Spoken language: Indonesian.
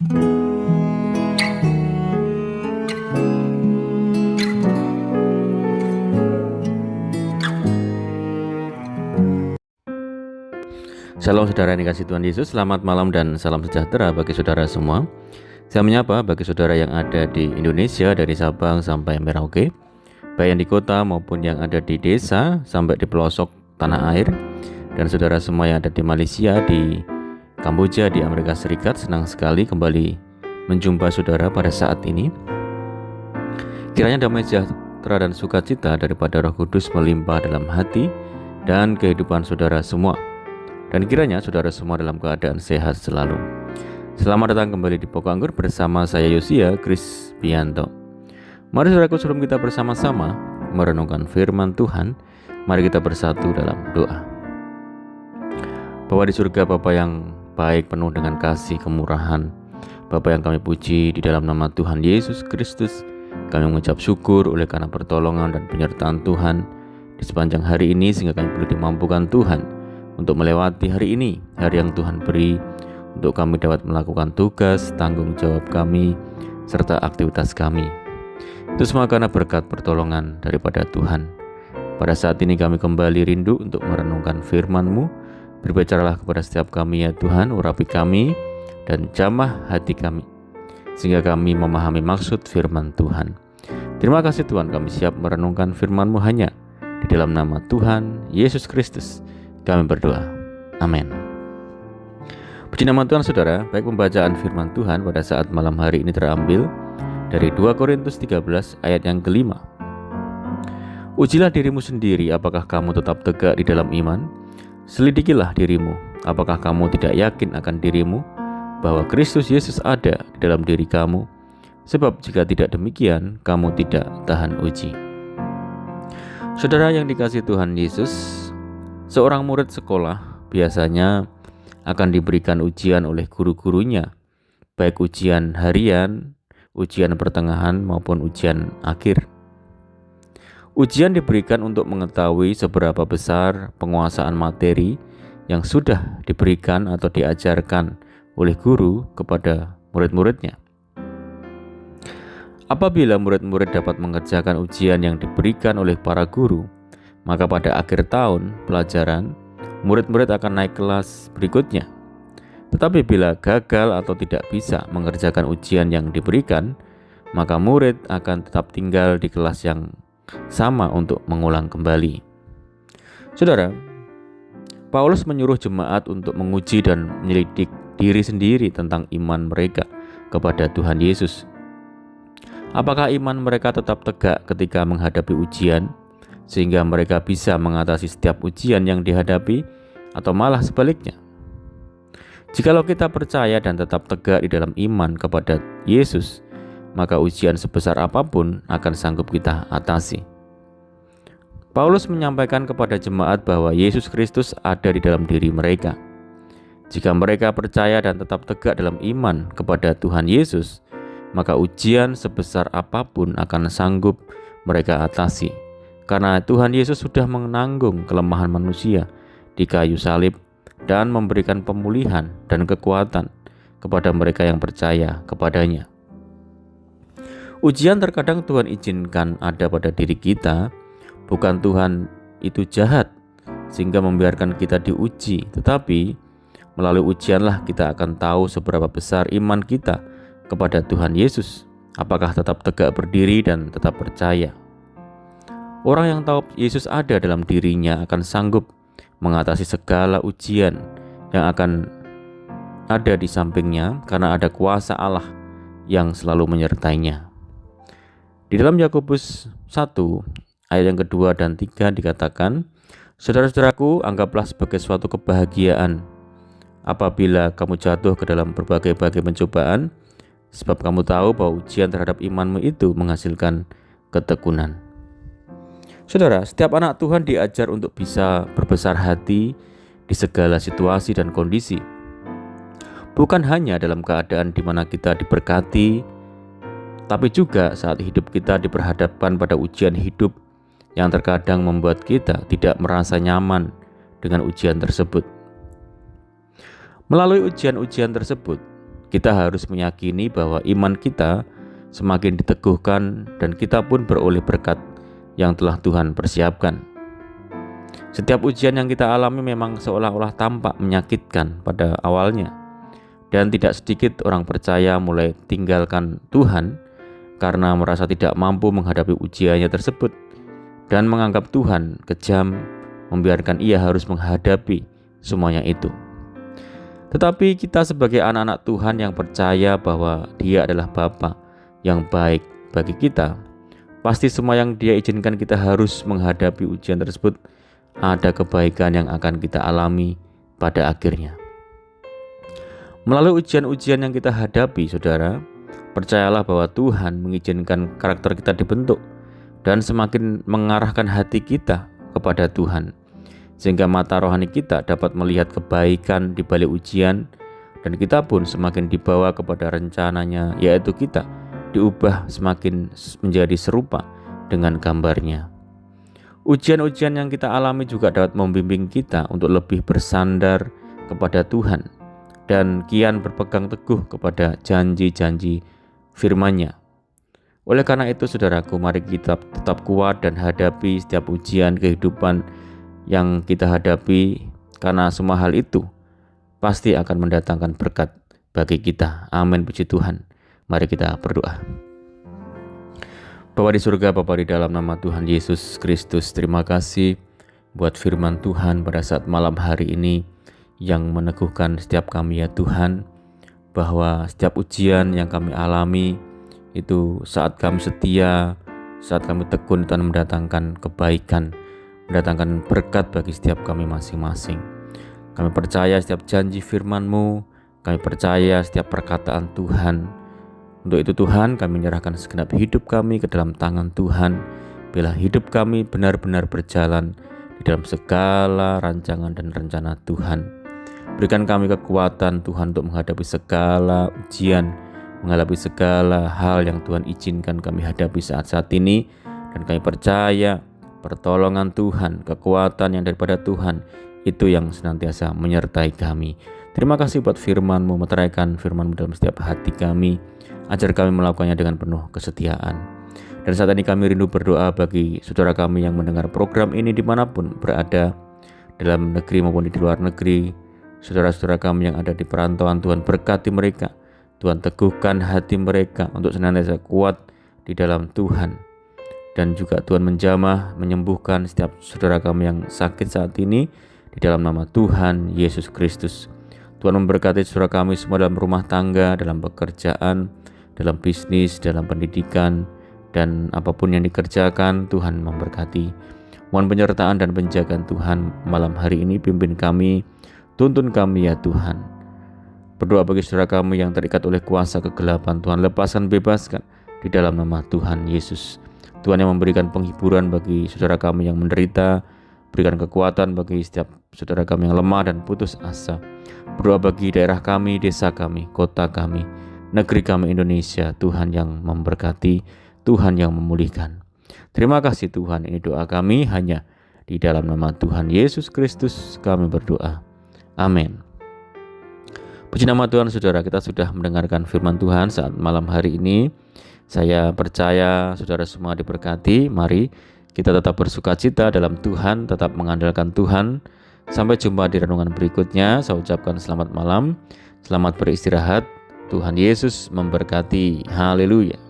Shalom saudara yang dikasihi Tuhan Yesus, selamat malam dan salam sejahtera bagi saudara semua. Saya menyapa bagi saudara yang ada di Indonesia dari Sabang sampai Merauke, baik yang di kota maupun yang ada di desa sampai di pelosok tanah air, dan saudara semua yang ada di Malaysia, di Kamboja, di Amerika Serikat. Senang sekali kembali menjumpa saudara pada saat ini. Kiranya damai sejahtera dan sukacita daripada Roh Kudus melimpah dalam hati dan kehidupan saudara semua. Dan kiranya saudara semua dalam keadaan sehat selalu. Selamat datang kembali di Pokok Anggur bersama saya Yosia Krispianto. Mari saudaraku, sebelum kita bersama-sama merenungkan firman Tuhan, mari kita bersatu dalam doa. Bapa di surga, Bapa yang baik, penuh dengan kasih kemurahan, Bapa yang kami puji, di dalam nama Tuhan Yesus Kristus kami mengucap syukur oleh karena pertolongan dan penyertaan Tuhan di sepanjang hari ini, sehingga kami boleh dimampukan Tuhan untuk melewati hari ini, hari yang Tuhan beri untuk kami dapat melakukan tugas, tanggung jawab kami, serta aktivitas kami. Itu semua karena berkat pertolongan daripada Tuhan. Pada saat ini kami kembali rindu untuk merenungkan firman-Mu. Berbicaralah kepada setiap kami ya Tuhan, urapi kami dan jamah hati kami, sehingga kami memahami maksud firman Tuhan. Terima kasih Tuhan, kami siap merenungkan firman-Mu hanya di dalam nama Tuhan Yesus Kristus kami berdoa, amin. Puji nama Tuhan saudara. Baik, pembacaan firman Tuhan pada saat malam hari ini terambil dari 2 Korintus 13 ayat yang kelima. Ujilah dirimu sendiri, apakah kamu tetap tegak di dalam iman? Selidikilah dirimu, apakah kamu tidak yakin akan dirimu bahwa Kristus Yesus ada di dalam diri kamu? Sebab jika tidak demikian, kamu tidak tahan uji. Saudara yang dikasihi Tuhan Yesus, seorang murid sekolah biasanya akan diberikan ujian oleh guru-gurunya, baik ujian harian, ujian pertengahan maupun ujian akhir. Ujian diberikan untuk mengetahui seberapa besar penguasaan materi yang sudah diberikan atau diajarkan oleh guru kepada murid-muridnya. Apabila murid-murid dapat mengerjakan ujian yang diberikan oleh para guru, maka pada akhir tahun pelajaran, murid-murid akan naik kelas berikutnya. Tetapi bila gagal atau tidak bisa mengerjakan ujian yang diberikan, maka murid akan tetap tinggal di kelas yang sama untuk mengulang kembali. Saudara, Paulus menyuruh jemaat untuk menguji dan menyelidik diri sendiri tentang iman mereka kepada Tuhan Yesus. Apakah iman mereka tetap tegak ketika menghadapi ujian, sehingga mereka bisa mengatasi setiap ujian yang dihadapi, atau malah sebaliknya? Jikalau kita percaya dan tetap tegak di dalam iman kepada Yesus, maka ujian sebesar apapun akan sanggup kita atasi. Paulus menyampaikan kepada jemaat bahwa Yesus Kristus ada di dalam diri mereka. Jika mereka percaya dan tetap tegak dalam iman kepada Tuhan Yesus, maka ujian sebesar apapun akan sanggup mereka atasi. Karena Tuhan Yesus sudah menanggung kelemahan manusia di kayu salib dan memberikan pemulihan dan kekuatan kepada mereka yang percaya kepadanya. Ujian terkadang Tuhan izinkan ada pada diri kita, bukan Tuhan itu jahat sehingga membiarkan kita diuji, tetapi melalui ujianlah kita akan tahu seberapa besar iman kita kepada Tuhan Yesus, apakah tetap tegak berdiri dan tetap percaya. Orang yang tahu Yesus ada dalam dirinya akan sanggup mengatasi segala ujian yang akan ada di sampingnya, karena ada kuasa Allah yang selalu menyertainya. Di dalam Yakobus 1 ayat yang kedua dan 3 dikatakan, saudara-saudaraku, anggaplah sebagai suatu kebahagiaan apabila kamu jatuh ke dalam berbagai-bagai pencobaan, sebab kamu tahu bahwa ujian terhadap imanmu itu menghasilkan ketekunan. Saudara, setiap anak Tuhan diajar untuk bisa berbesar hati di segala situasi dan kondisi. Bukan hanya dalam keadaan di mana kita diberkati, tapi juga saat hidup kita diperhadapkan pada ujian hidup yang terkadang membuat kita tidak merasa nyaman dengan ujian tersebut. Melalui ujian-ujian tersebut, Kita harus meyakini bahwa iman kita semakin diteguhkan dan kita pun beroleh berkat yang telah Tuhan persiapkan. Setiap ujian yang kita alami memang seolah-olah tampak menyakitkan pada awalnya, dan tidak sedikit orang percaya mulai tinggalkan Tuhan karena merasa tidak mampu menghadapi ujiannya tersebut dan menganggap Tuhan kejam, membiarkan ia harus menghadapi semuanya itu. Tetapi kita sebagai anak-anak Tuhan yang percaya bahwa Dia adalah Bapa yang baik bagi kita, pasti semua yang Dia izinkan kita harus menghadapi ujian tersebut, ada kebaikan yang akan kita alami pada akhirnya. Melalui ujian-ujian yang kita hadapi, saudara, percayalah bahwa Tuhan mengizinkan karakter kita dibentuk dan semakin mengarahkan hati kita kepada Tuhan, sehingga mata rohani kita dapat melihat kebaikan di balik ujian, dan kita pun semakin dibawa kepada rencananya, yaitu kita diubah semakin menjadi serupa dengan gambarnya. Ujian-ujian yang kita alami juga dapat membimbing kita untuk lebih bersandar kepada Tuhan dan kian berpegang teguh kepada janji-janji firman-Nya. Oleh karena itu, saudaraku, mari kita tetap kuat dan hadapi setiap ujian kehidupan yang kita hadapi, karena semua hal itu pasti akan mendatangkan berkat bagi kita. Amin, puji Tuhan. Mari kita berdoa. Bapa di surga, Bapa di dalam nama Tuhan Yesus Kristus, terima kasih buat firman Tuhan pada saat malam hari ini yang meneguhkan setiap kami ya Tuhan, bahwa setiap ujian yang kami alami itu saat kami setia, saat kami tekun dan mendatangkan kebaikan, mendatangkan berkat bagi setiap kami masing-masing. Kami percaya setiap janji firman-Mu, kami percaya setiap perkataan Tuhan. Untuk itu Tuhan, kami menyerahkan segenap hidup kami ke dalam tangan Tuhan. Bila hidup kami benar-benar berjalan di dalam segala rancangan dan rencana Tuhan. Berikan kami kekuatan Tuhan untuk menghadapi segala ujian, menghadapi segala hal yang Tuhan izinkan kami hadapi saat-saat ini. Dan kami percaya pertolongan Tuhan, kekuatan yang daripada Tuhan, itu yang senantiasa menyertai kami. Terima kasih buat firman-Mu, meteraikan firman-Mu dalam setiap hati kami. Ajar kami melakukannya dengan penuh kesetiaan. Dan saat ini kami rindu berdoa bagi saudara kami yang mendengar program ini dimanapun berada, dalam negeri maupun di luar negeri. Saudara-saudara kami yang ada di perantauan, Tuhan berkati mereka. Tuhan teguhkan hati mereka untuk senantiasa kuat di dalam Tuhan. Dan juga Tuhan menjamah, menyembuhkan setiap saudara kami yang sakit saat ini di dalam nama Tuhan Yesus Kristus. Tuhan memberkati saudara kami semua dalam rumah tangga, dalam pekerjaan, dalam bisnis, dalam pendidikan, dan apapun yang dikerjakan, Tuhan memberkati. Mohon penyertaan dan penjagaan Tuhan malam hari ini, pimpin kami, tuntun kami ya Tuhan. Berdoa bagi saudara kami yang terikat oleh kuasa kegelapan, Tuhan lepaskan, bebaskan di dalam nama Tuhan Yesus. Tuhan yang memberikan penghiburan bagi saudara kami yang menderita, berikan kekuatan bagi setiap saudara kami yang lemah dan putus asa. Berdoa bagi daerah kami, desa kami, kota kami, negeri kami Indonesia, Tuhan yang memberkati, Tuhan yang memulihkan. Terima kasih Tuhan, ini doa kami hanya di dalam nama Tuhan Yesus Kristus kami berdoa. Amin. Puji nama Tuhan, saudara, kita sudah mendengarkan firman Tuhan saat malam hari ini. Saya percaya saudara semua diberkati. Mari kita tetap bersukacita dalam Tuhan, tetap mengandalkan Tuhan. Sampai jumpa di renungan berikutnya. Saya ucapkan selamat malam, selamat beristirahat. Tuhan Yesus memberkati. Haleluya.